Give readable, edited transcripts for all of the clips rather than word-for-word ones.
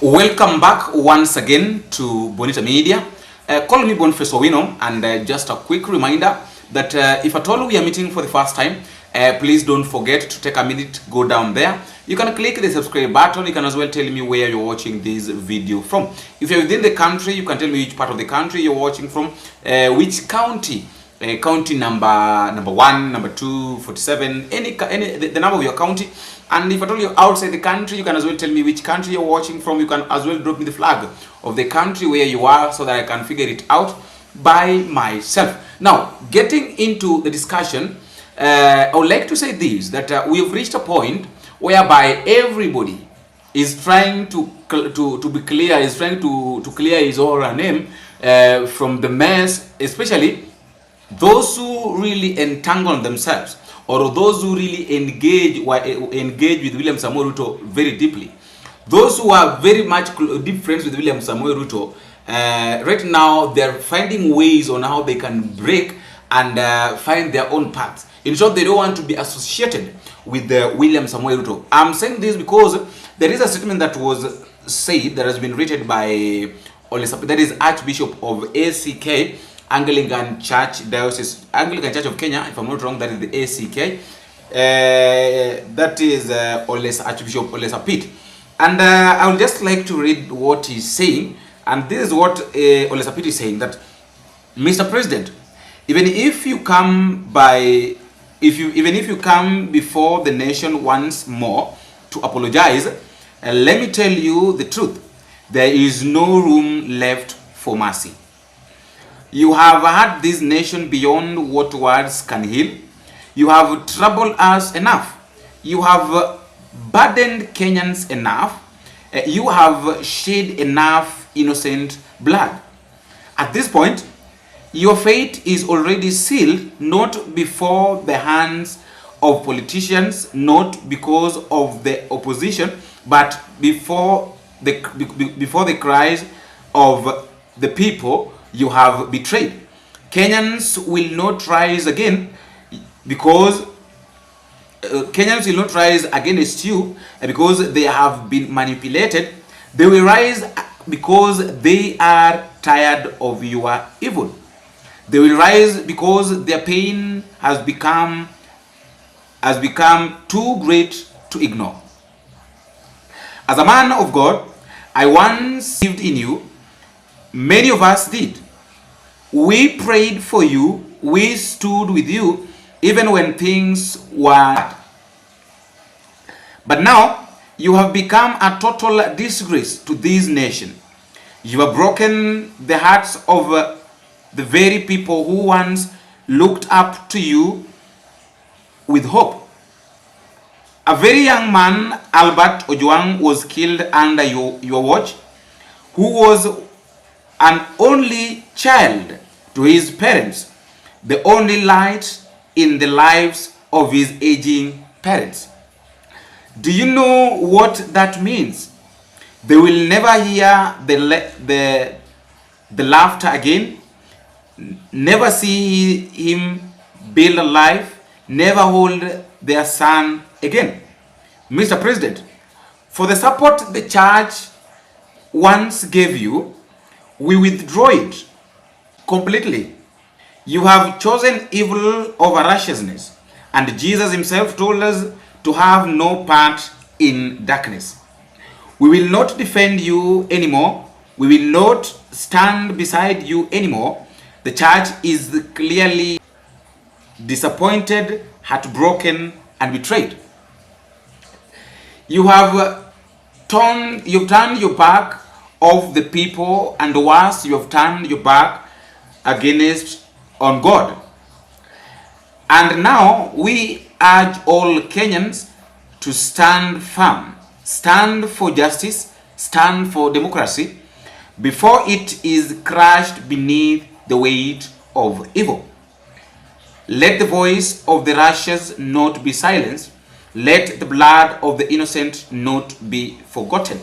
Welcome back once again to Bonita Media. Call me Boniface Owino, and just a quick reminder that if at all we are meeting for the first time, please don't forget to take a minute, go down there. You can click the subscribe button. You can as well tell me where you're watching this video from. If you're within the country, you can tell me which part of the country you're watching from, which county. County number 1, number 2, 47, the number of your county. And if at all you're outside the country, you can as well tell me which country you're watching from. You can as well drop me the flag of the country where you are so that I can figure it out by myself. Now, getting into the discussion, I would like to say this, that we have reached a point whereby everybody is trying to be clear, is trying to clear his or her name from the mess, especially those who really entangle themselves, or those who really engage with William Samoei Ruto very deeply. Those who are very much deep friends with William Samoei Ruto, right now they're finding ways on how they can break and find their own paths. In short, they don't want to be associated with William Samoei Ruto. I'm saying this because there is a statement that was said, that has been written by Olsapit, that is Archbishop of ACK, Anglican Church Diocese, Anglican Church of Kenya, if I'm not wrong, that is the ACK. That is Archbishop Olsapit. And I would just like to read what he's saying. And this is what Olsapit is saying, that Mr. President, even if you come before the nation once more to apologize, let me tell you the truth. There is no room left for mercy. You have had this nation beyond what words can heal. You have troubled us enough. You have burdened Kenyans enough. You have shed enough innocent blood. At this point, your fate is already sealed, not before the hands of politicians, not because of the opposition, but before the cries of the people you have betrayed. Kenyans will not rise again because Kenyans will not rise against you because they have been manipulated. They will rise because they are tired of your evil. They will rise because their pain has become too great to ignore. As a man of God, I once believed in you. Many of us did. We prayed for you. We stood with you even when things were bad. But now you have become a total disgrace to this nation. You have broken the hearts of the very people who once looked up to you with hope. A very young man, Albert Ojwang, was killed under your watch, who was an only child to his parents, the only light in the lives of his aging parents. Do you know what that means? They will never hear the laughter again, never see him build a life, never hold their son again. Mr. President, for the support the church once gave you, we withdraw it completely. You have chosen evil over righteousness, and Jesus himself told us to have no part in darkness. We will not defend you anymore. We will not stand beside you anymore. The church is clearly disappointed, heartbroken, and betrayed. You've turned your back of the people, and worse, you have turned your back against on God. And now we urge all Kenyans to stand firm, stand for justice, stand for democracy before it is crushed beneath the weight of evil. Let the voice of the righteous not be silenced. Let the blood of the innocent not be forgotten.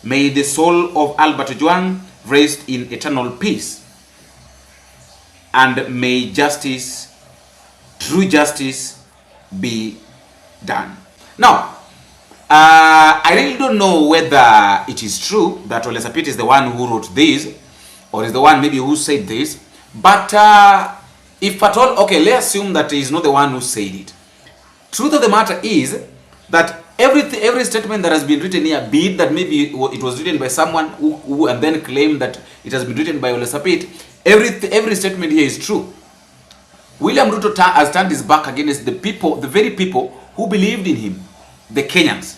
May the soul of Albert Ojwang rest in eternal peace. And may justice, true justice, be done. Now, I really don't know whether it is true that Olsapit is the one who wrote this, or is the one maybe who said this. But if at all, okay, let's assume that he is not the one who said it. Truth of the matter is that every statement that has been written here, be it that maybe it was written by someone who and then claimed that it has been written by Olsapit, every statement here is true. William Ruto has turned his back against the people, the very people who believed in him, the Kenyans.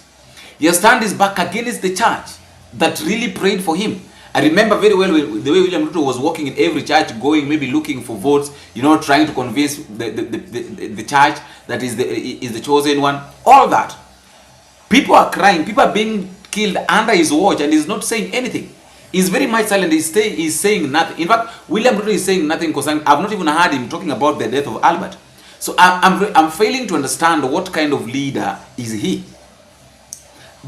He has turned his back against the church that really prayed for him. I remember very well the way William Ruto was walking in every church, going, maybe looking for votes, trying to convince the church that is the chosen one. All that. People are crying. People are being killed under his watch, and he's not saying anything. He's very much silent. He's saying nothing. In fact, William Ruto is saying nothing because I've not even heard him talking about the death of Albert. So I'm failing to understand what kind of leader is he.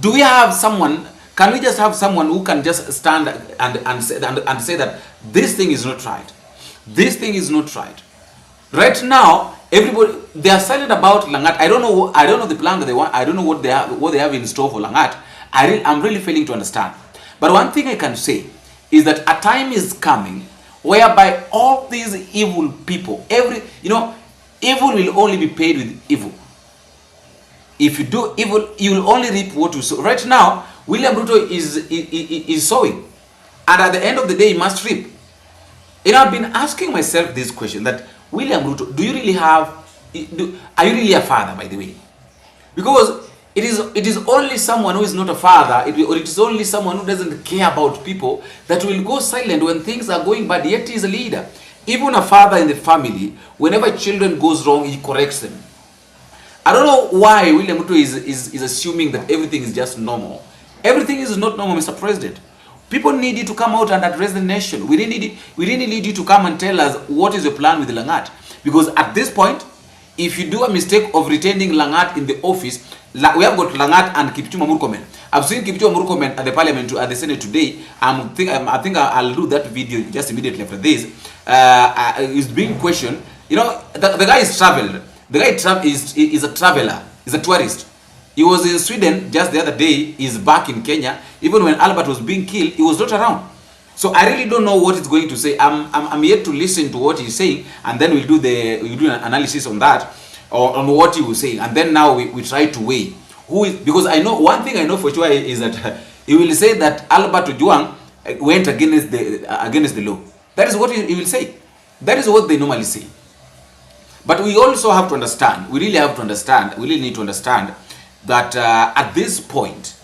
Do we have someone? Can we just have someone who can just stand and say that this thing is not right? This thing is not right. Right now, everybody, they are silent about Langat. I don't know the plan that they want. I don't know what they have in store for Langat. I'm really failing to understand. But one thing I can say is that a time is coming whereby all these evil people, evil will only be paid with evil. If you do evil, you will only reap what you sow. Right now, William Ruto is sowing, and at the end of the day, he must reap. I've been asking myself this question: that William Ruto, are you really a father, by the way? Because it is only someone who is not a father, or it is only someone who doesn't care about people that will go silent when things are going bad. Yet he is a leader. Even a father in the family, whenever children goes wrong, he corrects them. I don't know why William Ruto is assuming that everything is just normal. Everything is not normal, Mr. President. People need you to come out and address the nation. We really need you to come and tell us what is your plan with Langat. Because at this point, if you do a mistake of retaining Langat in the office, we have got Langat and Kipchumba Murkomen. I've seen Kipchumba Murkomen at the parliament, at the Senate today. I think I'll do that video just immediately after this. Is being questioned. The guy is traveled. The guy is a traveler. He's a tourist. He was in Sweden just the other day. He's back in Kenya. Even when Albert was being killed, he was not around. So I really don't know what he's going to say. I'm yet to listen to what he's saying, and then we'll do an analysis on that, or on what he was saying, and then now we try to weigh who is, because I know one thing I know for sure is that he will say that Albert Ojwang went against the law. That is what he will say. That is what they normally say. But we also have to understand. We really need to understand that at this point,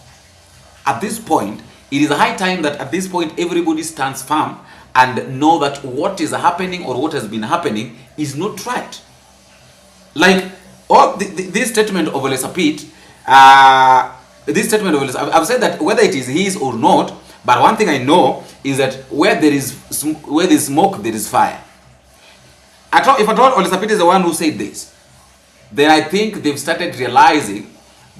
it is high time that at this point everybody stands firm and know that what is happening or what has been happening is not right. Like this statement of Olsapit, I've said that whether it is his or not, but one thing I know is that where there is smoke, there is fire. If at all Olsapit is the one who said this, then I think they've started realizing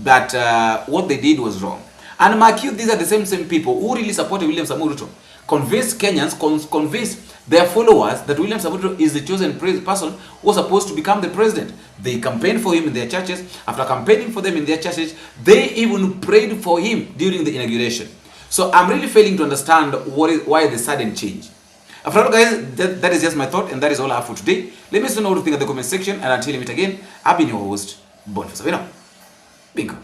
that what they did was wrong. And mark you, these are the same people who really supported William Samoei Ruto. Convinced Kenyans, convinced their followers that William Samoei Ruto is the chosen person who was supposed to become the president. They campaigned for him in their churches. After campaigning for them in their churches, they even prayed for him during the inauguration. So I'm really failing to understand why the sudden change. After all, guys, that is just my thought, and that is all I have for today. Let me know what you think in the comment section, and until we meet again, I've been your host, Boniface. Bingo.